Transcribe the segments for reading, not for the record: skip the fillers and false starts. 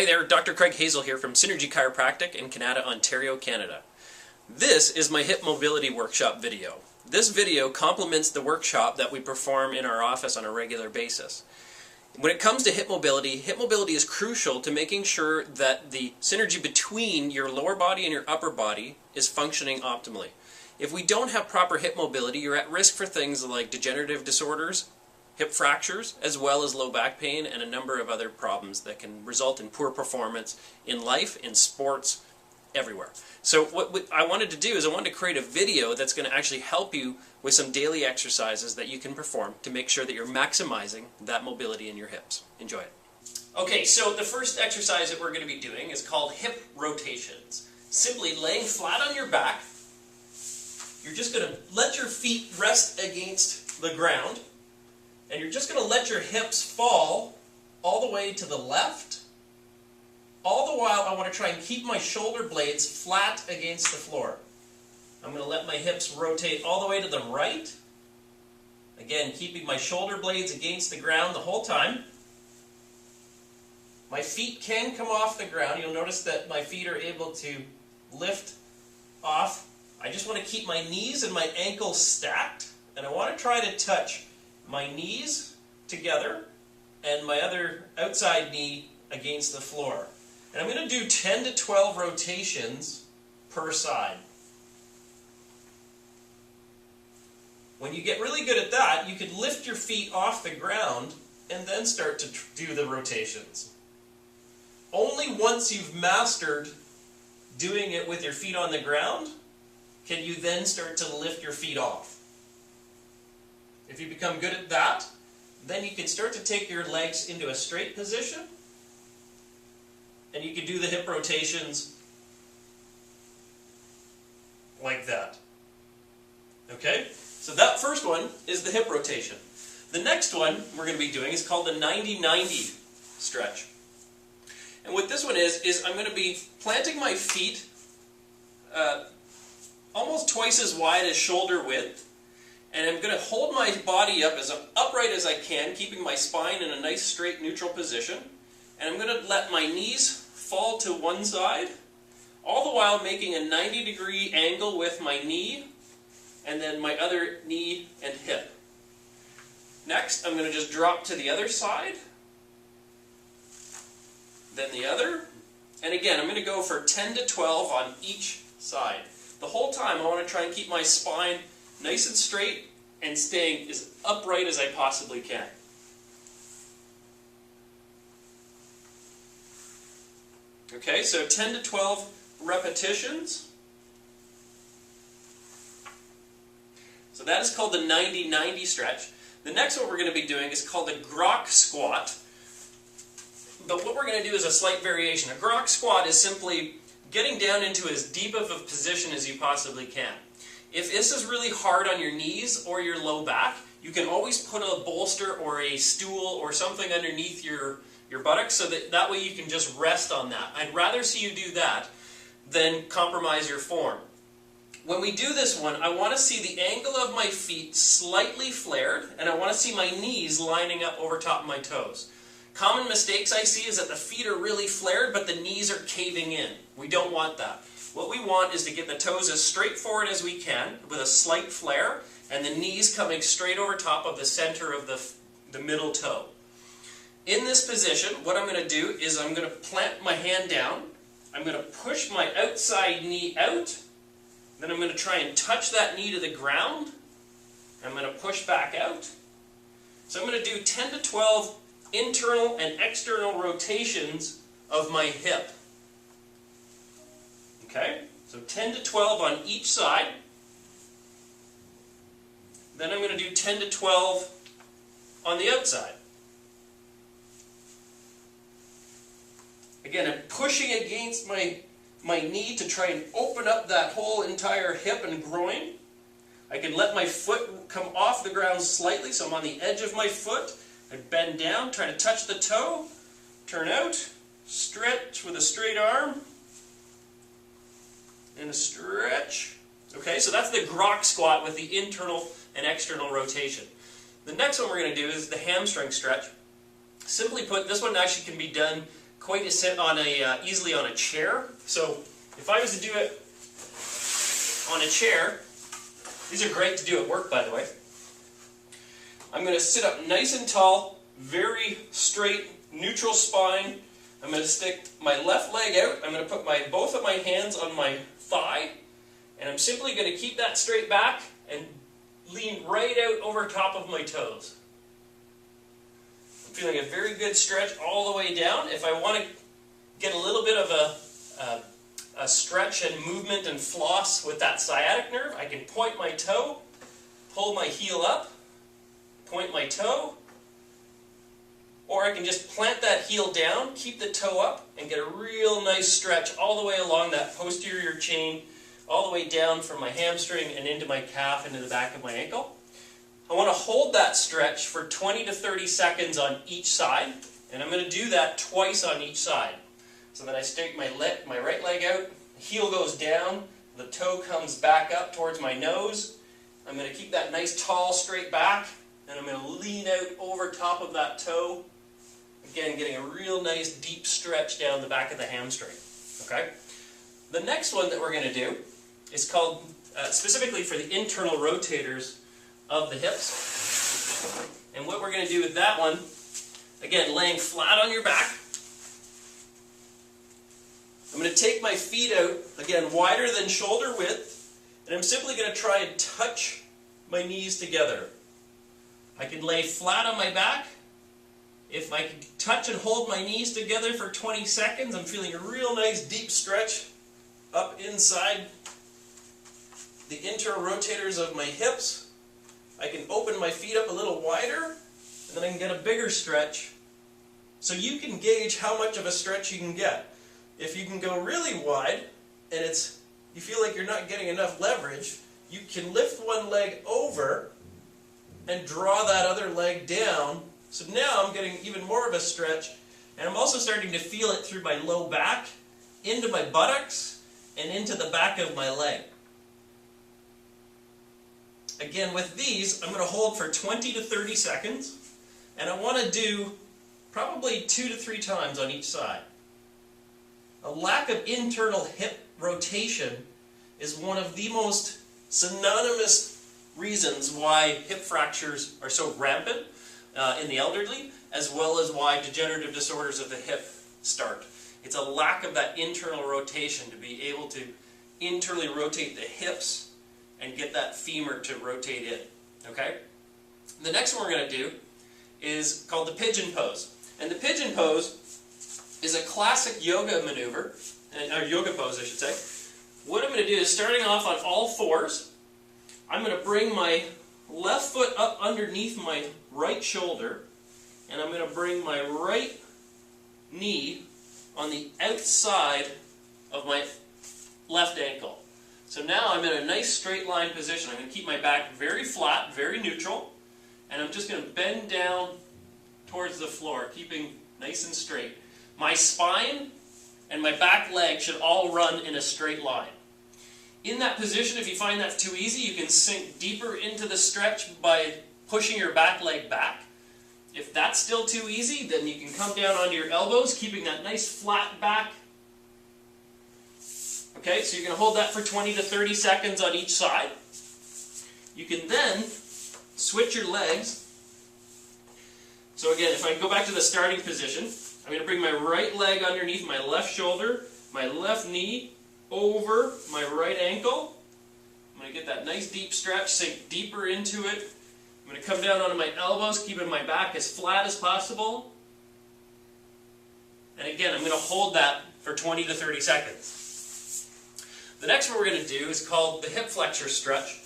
Hi there, Dr. Craig Hazel here from Synergy Chiropractic in Kanata, Ontario, Canada. This is my hip mobility workshop video. This video complements the workshop that we perform in our office on a regular basis. When it comes to hip mobility is crucial to making sure that the synergy between your lower body and your upper body is functioning optimally. If we don't have proper hip mobility, you're at risk for things like degenerative disorders, hip fractures, as well as low back pain and a number of other problems that can result in poor performance in life, in sports, everywhere. So what I wanted to do is I wanted to create a video that's going to actually help you with some daily exercises that you can perform to make sure that you're maximizing that mobility in your hips. Enjoy it. Okay, so the first exercise that we're going to be doing is called hip rotations. Simply laying flat on your back, you're just going to let your feet rest against the ground, and you're just going to let your hips fall all the way to the left. All the while, I want to try and keep my shoulder blades flat against the floor. I'm going to let my hips rotate all the way to the right. Again, keeping my shoulder blades against the ground the whole time. My feet can come off the ground. You'll notice that my feet are able to lift off. I just want to keep my knees and my ankles stacked, and I want to try to touch my knees together and my other outside knee against the floor. And I'm going to do 10 to 12 rotations per side. When you get really good at that, you can lift your feet off the ground and then start to do the rotations. Only once you've mastered doing it with your feet on the ground can you then start to lift your feet off. If you become good at that, then you can start to take your legs into a straight position, and you can do the hip rotations like that. Okay? So that first one is the hip rotation. The next one we're going to be doing is called the 90-90 stretch. And what this one is I'm going to be planting my feet almost twice as wide as shoulder width. And I'm going to hold my body up as upright as I can, keeping my spine in a nice straight neutral position. And I'm going to let my knees fall to one side, all the while making a 90-degree angle with my knee and then my other knee and hip. Next, I'm going to just drop to the other side, then the other, and again, I'm going to go for 10 to 12 on each side. The whole time I want to try and keep my spine nice and straight and staying as upright as I possibly can. Okay, so 10 to 12 repetitions. So that is called the 90-90 stretch. The next one we're going to be doing is called the grok squat. But what we're going to do is a slight variation. A grok squat is simply getting down into as deep of a position as you possibly can. If this is really hard on your knees or your low back, you can always put a bolster or a stool or something underneath your buttocks so that way you can just rest on that. I'd rather see you do that than compromise your form. When we do this one, I want to see the angle of my feet slightly flared, and I want to see my knees lining up over top of my toes. Common mistakes I see is that the feet are really flared, but the knees are caving in. We don't want that. What we want is to get the toes as straight forward as we can with a slight flare, and the knees coming straight over top of the center of the middle toe. In this position, what I'm going to do is I'm going to plant my hand down, I'm going to push my outside knee out, then I'm going to try and touch that knee to the ground, I'm going to push back out. So I'm going to do 10 to 12 internal and external rotations of my hip. Okay, so 10 to 12 on each side. Then I'm going to do 10 to 12 on the outside. Again, I'm pushing against my knee to try and open up that whole entire hip and groin. I can let my foot come off the ground slightly, so I'm on the edge of my foot. I bend down, try to touch the toe, turn out, stretch with a straight arm, and a stretch. Okay, so that's the grok squat with the internal and external rotation. The next one we're going to do is the hamstring stretch. Simply put, this one actually can be done quite easily on a chair. So if I was to do it on a chair, these are great to do at work, by the way. I'm going to sit up nice and tall, very straight, neutral spine. I'm going to stick my left leg out. I'm going to put both of my hands on my thigh, and I'm simply going to keep that straight back and lean right out over top of my toes. I'm feeling a very good stretch all the way down. If I want to get a little bit of a stretch and movement and floss with that sciatic nerve, I can point my toe, pull my heel up, point my toe, or I can just plant that heel down, keep the toe up, and get a real nice stretch all the way along that posterior chain, all the way down from my hamstring and into my calf, into the back of my ankle. I want to hold that stretch for 20 to 30 seconds on each side, and I'm going to do that twice on each side. So then I stick my right leg out, the heel goes down, the toe comes back up towards my nose. I'm going to keep that nice tall straight back, and I'm going to lean out over top of that toe. Again, getting a real nice deep stretch down the back of the hamstring. Okay? The next one that we're going to do is called, specifically for the internal rotators of the hips. And what we're going to do with that one, again, laying flat on your back. I'm going to take my feet out, again, wider than shoulder width, and I'm simply going to try and touch my knees together. I can lay flat on my back. If I can touch and hold my knees together for 20 seconds, I'm feeling a real nice deep stretch up inside the internal rotators of my hips. I can open my feet up a little wider, and then I can get a bigger stretch. So you can gauge how much of a stretch you can get. If you can go really wide, and you feel like you're not getting enough leverage, you can lift one leg over and draw that other leg down. So now I'm getting even more of a stretch, and I'm also starting to feel it through my low back, into my buttocks, and into the back of my leg. Again, with these, I'm going to hold for 20 to 30 seconds, and I want to do probably 2 to 3 times on each side. A lack of internal hip rotation is one of the most synonymous reasons why hip fractures are so rampant in the elderly, as well as why degenerative disorders of the hip start. It's a lack of that internal rotation, to be able to internally rotate the hips and get that femur to rotate in. Okay? The next one we're going to do is called the pigeon pose. And the pigeon pose is a classic yoga maneuver, or yoga pose I should say. What I'm going to do is, starting off on all fours, I'm going to bring my left foot up underneath my right shoulder, and I'm going to bring my right knee on the outside of my left ankle. So now I'm in a nice straight line position. I'm going to keep my back very flat, very neutral, and I'm just going to bend down towards the floor, keeping nice and straight. My spine and my back leg should all run in a straight line. In that position, if you find that's too easy, you can sink deeper into the stretch by pushing your back leg back. If that's still too easy, then you can come down onto your elbows, keeping that nice flat back. Okay, so you're going to hold that for 20 to 30 seconds on each side. You can then switch your legs. So again, if I go back to the starting position, I'm going to bring my right leg underneath my left shoulder, my left knee over my right ankle. I'm going to get that nice deep stretch, sink deeper into it. I'm going to come down onto my elbows, keeping my back as flat as possible. And again, I'm going to hold that for 20 to 30 seconds. The next one we're going to do is called the hip flexor stretch.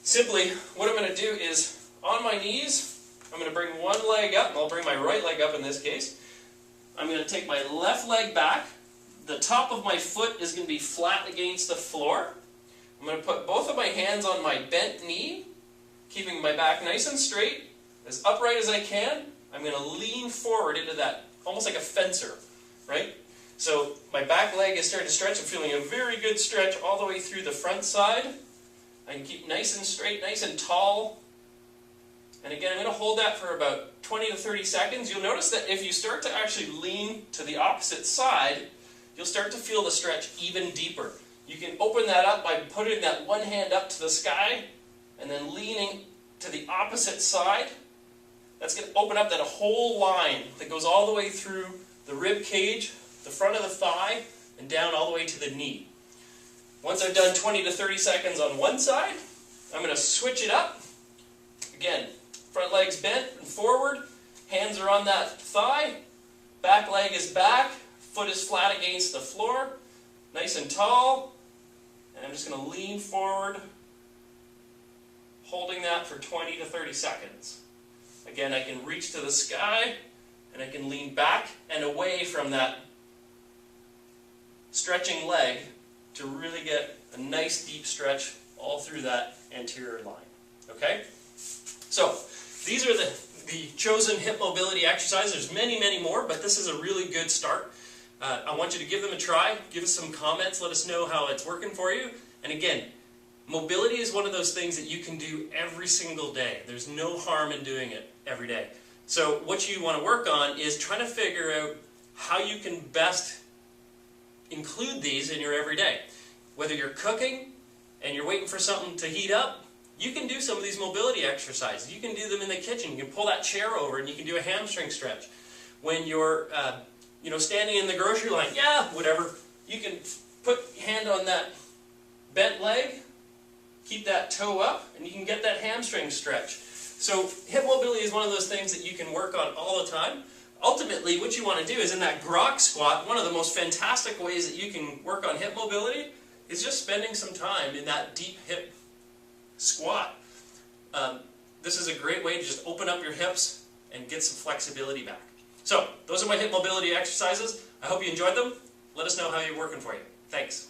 Simply, what I'm going to do is, on my knees, I'm going to bring one leg up, and I'll bring my right leg up in this case. I'm going to take my left leg back. The top of my foot is going to be flat against the floor. I'm going to put both of my hands on my bent knee, keeping my back nice and straight, as upright as I can. I'm going to lean forward into that, almost like a fencer, right? So my back leg is starting to stretch. I'm feeling a very good stretch all the way through the front side. I can keep nice and straight, nice and tall. And again, I'm going to hold that for about 20 to 30 seconds. You'll notice that if you start to actually lean to the opposite side, you'll start to feel the stretch even deeper. You can open that up by putting that one hand up to the sky and then leaning to the opposite side. That's going to open up that whole line that goes all the way through the rib cage, the front of the thigh, and down all the way to the knee. Once I've done 20 to 30 seconds on one side, I'm going to switch it up. Again, front leg's bent and forward, hands are on that thigh, back leg is back, foot is flat against the floor, nice and tall, and I'm just going to lean forward, holding that for 20 to 30 seconds. Again, I can reach to the sky, and I can lean back and away from that stretching leg to really get a nice deep stretch all through that anterior line. Okay? So, these are the chosen hip mobility exercises. There's many, many more, but this is a really good start. I want you to give them a try. Give us some comments. Let us know how it's working for you. And again, mobility is one of those things that you can do every single day. There's no harm in doing it every day. So what you want to work on is trying to figure out how you can best include these in your everyday. Whether you're cooking and you're waiting for something to heat up, you can do some of these mobility exercises. You can do them in the kitchen. You can pull that chair over and you can do a hamstring stretch. When you're standing in the grocery line, whatever, you can put your hand on that bent leg, keep that toe up, and you can get that hamstring stretch. So hip mobility is one of those things that you can work on all the time. Ultimately, what you want to do is in that grok squat, one of the most fantastic ways that you can work on hip mobility is just spending some time in that deep hip squat. This is a great way to just open up your hips and get some flexibility back. So, those are my hip mobility exercises. I hope you enjoyed them. Let us know how they're working for you. Thanks.